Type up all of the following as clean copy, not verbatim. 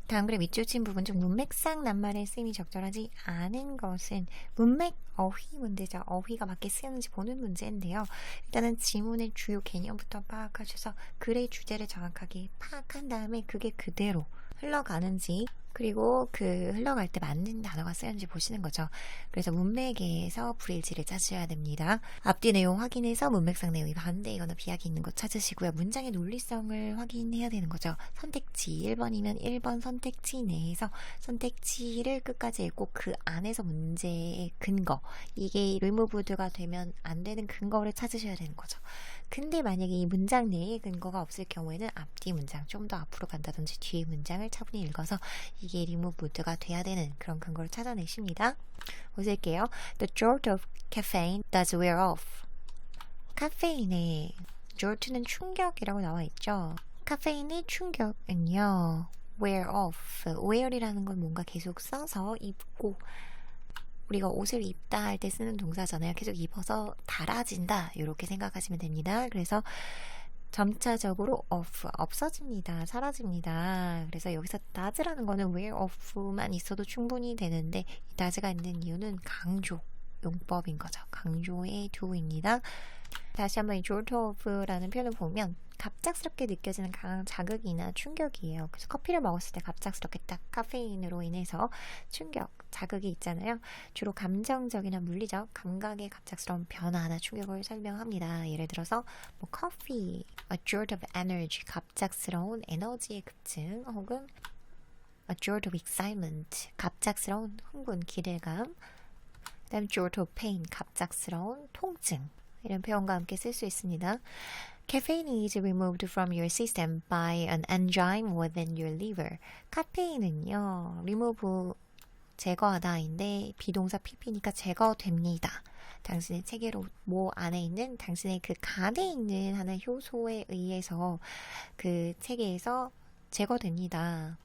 다음 글의 밑줄 친 부분 중 문맥상 낱말의 쓰임이 적절하지 않은 것은 문맥 어휘 문제죠. 어휘가 맞게 쓰였는지 보는 문제인데요. 일단은 지문의 주요 개념부터 파악하셔서 글의 주제를 정확하게 파악한 다음에 그게 그대로 흘러가는지 그리고 그 흘러갈 때 맞는 단어가 쓰였는지 보시는 거죠. 그래서 문맥에서 불일치를 찾으셔야 됩니다. 앞뒤 내용 확인해서 문맥상 내용이 반대이거나 비약이 있는 것 찾으시고요. 문장의 논리성을 확인해야 되는 거죠. 선택지 1번이면 1번 선택지 내에서 선택지를 끝까지 읽고 그 안에서 문제의 근거 이게 리무브드가 되면 안 되는 근거를 찾으셔야 되는 거죠. 근데 만약에 이 문장 내에 근거가 없을 경우에는 앞뒤 문장 좀 더 앞으로 간다든지 뒤에 문장을 차분히 읽어서 이게 리무브드가 돼야 되는 그런 근거를 찾아내십니다. 보실게요. The jolt of caffeine does wear off. 카페인의 jolt는 충격이라고 나와 있죠. 카페인의 충격은요. wear off. wear이라는 건 뭔가 계속 써서 입고 우리가 옷을 입다 할 때 쓰는 동사잖아요. 계속 입어서 닳아진다 이렇게 생각하시면 됩니다. 그래서 점차적으로 off, 없어집니다. 사라집니다. 그래서 여기서 does라는 거는 wear off만 있어도 충분히 되는데 이 does가 있는 이유는 강조 용법인 거죠. 강조의 do입니다. 다시 한번 이 jolt of라는 표현을 보면 갑작스럽게 느껴지는 강한 자극이나 충격이에요. 그래서 커피를 먹었을 때 갑작스럽게 딱 카페인으로 인해서 충격, 자극이 있잖아요. 주로 감정적이나 물리적, 감각의 갑작스러운 변화나 충격을 설명합니다. 예를 들어서 뭐 coffee, a jolt of energy, 갑작스러운 에너지의 급증 혹은 a jolt of excitement, 갑작스러운 흥분, 기대감 그다음 jolt of pain, 갑작스러운 통증 이런 표현과 함께 쓸 수 있습니다. Caffeine is removed from your system by an enzyme within your liver. 카페인은요, remove 제거하다인데 비동사 pp니까 제거됩니다. 당신의 체계로 모 안에 있는 당신의 그 간에 있는 하나의 효소에 의해서 그 체계에서 제거됩니다.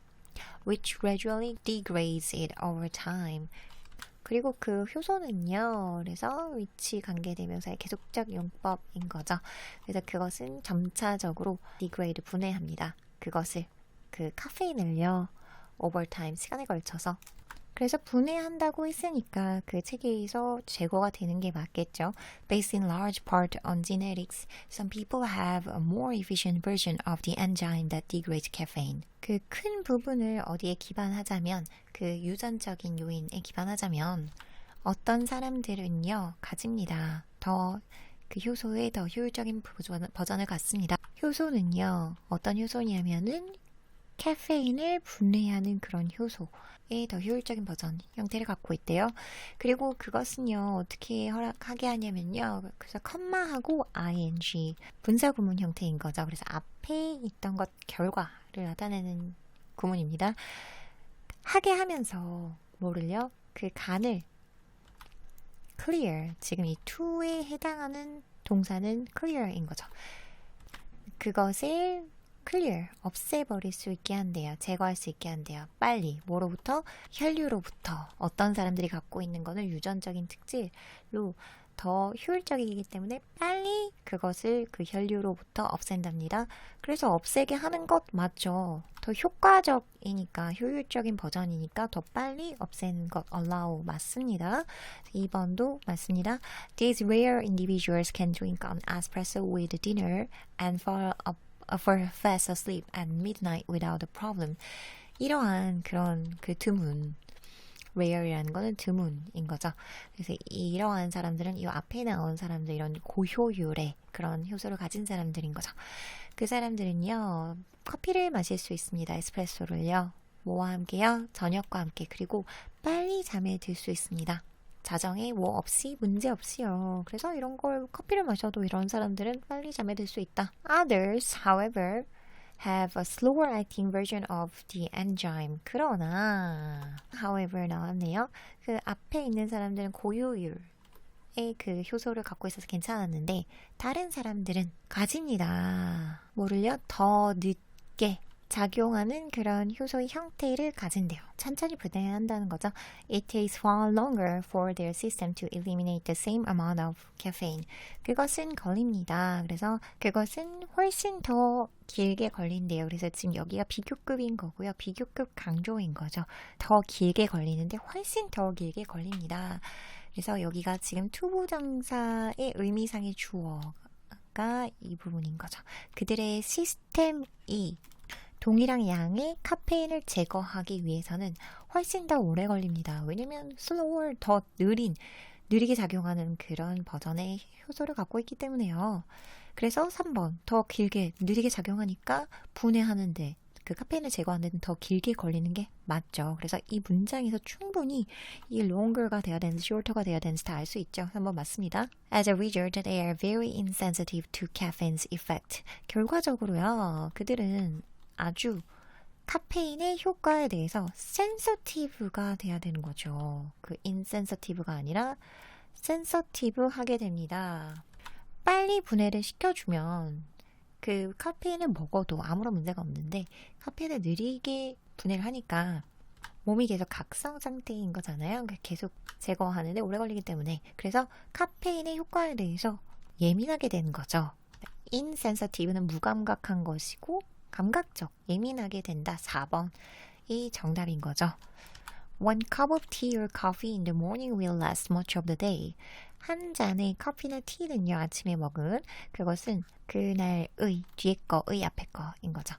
Which gradually degrades it over time. 그리고 그 효소는요. 그래서 위치 관계대명사의 계속적 용법인 거죠. 그래서 그것은 점차적으로 degrade 분해합니다. 그것을 그 카페인을요. over time 시간에 걸쳐서 그래서 분해한다고 했으니까 그 체계에서 제거가 되는 게 맞겠죠. Based in large part on genetics, some people have a more efficient version of the enzyme that degrades caffeine. 그 큰 부분을 어디에 기반하자면, 그 유전적인 요인에 기반하자면 어떤 사람들은요, 가집니다. 그 효소의 더 효율적인 버전을 갖습니다. 효소는요, 어떤 효소냐면은 카페인을 분해하는 그런 효소의 더 효율적인 버전 형태를 갖고 있대요. 그리고 그것은요 어떻게 허락하게 하냐면요. 그래서 컴마하고 ing 분사 구문 형태인 거죠. 그래서 앞에 있던 것 결과를 나타내는 구문입니다. 하게 하면서 뭐를요? 그 간을 clear 지금 이 to에 해당하는 동사는 clear인 거죠. 그것을 clear, 없애버릴 수 있게 한대요. 제거할 수 있게 한대요. 빨리. 뭐로부터? 혈류로부터. 어떤 사람들이 갖고 있는 거는 유전적인 특질로 더 효율적이기 때문에 빨리 그것을 그 혈류로부터 없앤답니다. 그래서 없애게 하는 것 맞죠. 더 효과적이니까, 효율적인 버전이니까 더 빨리 없애는 것 allow 맞습니다. 2번도 맞습니다. These rare individuals can drink an espresso with dinner and fall fast asleep at midnight without a problem. 이러한 그런 그 드문 rare이라는 거는 드문인 거죠. 그래서 이러한 사람들은 이 앞에 나온 사람들 이런 고효율의 그런 효소를 가진 사람들인 거죠. 그 사람들은요 커피를 마실 수 있습니다. 에스프레소를요. 뭐와 함께요? 저녁과 함께 그리고 빨리 잠에 들 수 있습니다. 자정에 뭐 없이 문제 없이요. 그래서 이런 걸 커피를 마셔도 이런 사람들은 빨리 잠에 들 수 있다. Others, however, have a slower acting version of the enzyme. 그러나, however 나왔네요. 그 앞에 있는 사람들은 고효율의 그 효소를 갖고 있어서 괜찮았는데 다른 사람들은 가집니다. 뭐를요? 더 늦게 작용하는 그런 효소의 형태를 가진대요. 천천히 분해한다는 거죠. It takes far longer for their system to eliminate the same amount of caffeine. 그것은 걸립니다. 그래서 그것은 훨씬 더 길게 걸린대요. 그래서 지금 여기가 비교급인 거고요. 비교급 강조인 거죠. 더 길게 걸리는데 훨씬 더 길게 걸립니다. 그래서 여기가 지금 투부정사의 의미상의 주어가 이 부분인 거죠. 그들의 시스템이 동일한 양의 카페인을 제거하기 위해서는 훨씬 더 오래 걸립니다. 왜냐면 slower, 더 느리게 작용하는 그런 버전의 효소를 갖고 있기 때문에요. 그래서 3번, 더 길게, 느리게 작용하니까 분해하는데 그 카페인을 제거하는 데는 더 길게 걸리는 게 맞죠. 그래서 이 문장에서 충분히 이 longer가 돼야 되는지 shorter가 돼야 되는지 다 알 수 있죠. 한번 맞습니다. As a result, they are very insensitive to caffeine's effect. 결과적으로요, 그들은 아주 카페인의 효과에 대해서 sensitive가 돼야 되는 거죠. 그 insensitive가 아니라 sensitive 하게 됩니다. 빨리 분해를 시켜주면 그 카페인을 먹어도 아무런 문제가 없는데 카페인을 느리게 분해를 하니까 몸이 계속 각성 상태인 거잖아요. 계속 제거하는데 오래 걸리기 때문에. 그래서 카페인의 효과에 대해서 예민하게 되는 거죠. insensitive는 무감각한 것이고 감각적, 예민하게 된다. 4번이 정답인 거죠. One cup of tea or coffee in the morning will last much of the day. 한 잔의 커피나 티는요, 아침에 먹은 그것은 그날의, 뒤에 거의 앞에 거인 거죠.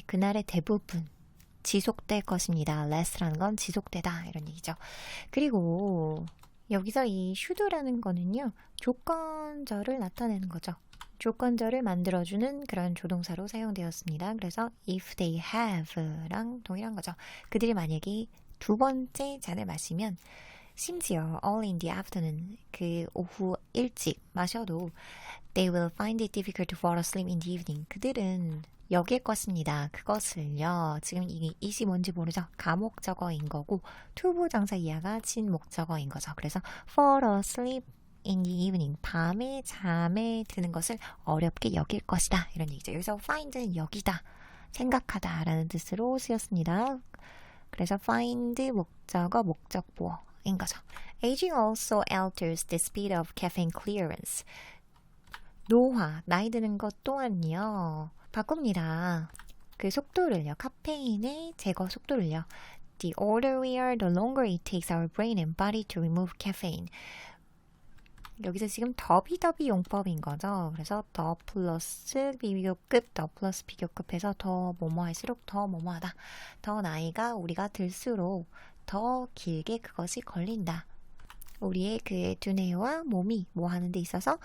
그날의 대부분 지속될 것입니다. last라는 건 지속되다 이런 얘기죠. 그리고 여기서 이 should라는 거는요, 조건절을 나타내는 거죠. 조건절을 만들어주는 그런 조동사로 사용되었습니다. 그래서 if they have랑 동일한 거죠. 그들이 만약에 두 번째 잔을 마시면 심지어 early in the afternoon, 그 오후 일찍 마셔도 they will find it difficult to fall asleep in the evening. 그들은 여길 것입니다. 그것을요. 지금 이시 뭔지 모르죠? 가목적어인 거고 투부정사 이하가 진목적어인 거죠. 그래서 fall asleep in the evening, 밤에 잠에 드는 것을 어렵게 여길 것이다. 이런 얘기죠. 여기서 find는 여기다, 생각하다 라는 뜻으로 쓰였습니다. 그래서 find 목적어, 목적보어인 거죠. Aging also alters the speed of caffeine clearance. 노화, 나이 드는 것 또한요, 바꿉니다. 그 속도를요, 카페인의 제거 속도를요. The older we are, the longer it takes our brain and body to remove caffeine. 여기서 지금 더비 용법인 거죠. 그래서 더 플러스 비교급, 더 플러스 비교급해서 더 뭐뭐할수록 더 뭐뭐하다. 더 나이가 우리가 들수록 더 길게 그것이 걸린다. 우리의 그 두뇌와 몸이 뭐 하는 데 있어서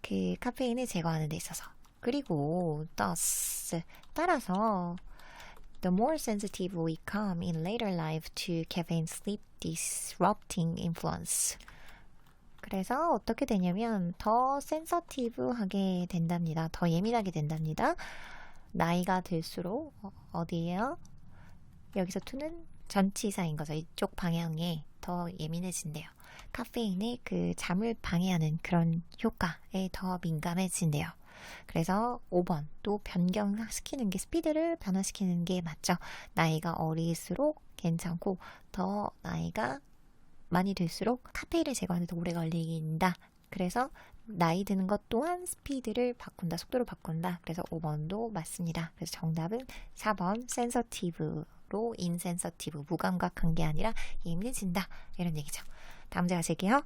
그 카페인을 제거하는 데 있어서. 그리고 thus, 따라서 the more sensitive we become in later life to caffeine sleep disrupting influence. 그래서 어떻게 되냐면 더 센서티브하게 된답니다. 더 예민하게 된답니다. 나이가 들수록 어디에요? 여기서 to는 전치사인 거죠. 이쪽 방향에 더 예민해진대요. 카페인의 그 잠을 방해하는 그런 효과에 더 민감해진대요. 그래서 5번 또 변경시키는 게, 스피드를 변화시키는 게 맞죠. 나이가 어릴수록 괜찮고 더 나이가 많이 들수록 카페인을 제거하는 데 오래 걸린다. 그래서 나이 드는 것 또한 스피드를 바꾼다, 속도를 바꾼다. 그래서 5번도 맞습니다. 그래서 정답은 4번 sensitive로 insensitive, 무감각한 게 아니라 예민해진다 이런 얘기죠. 다음 문제 가실게요.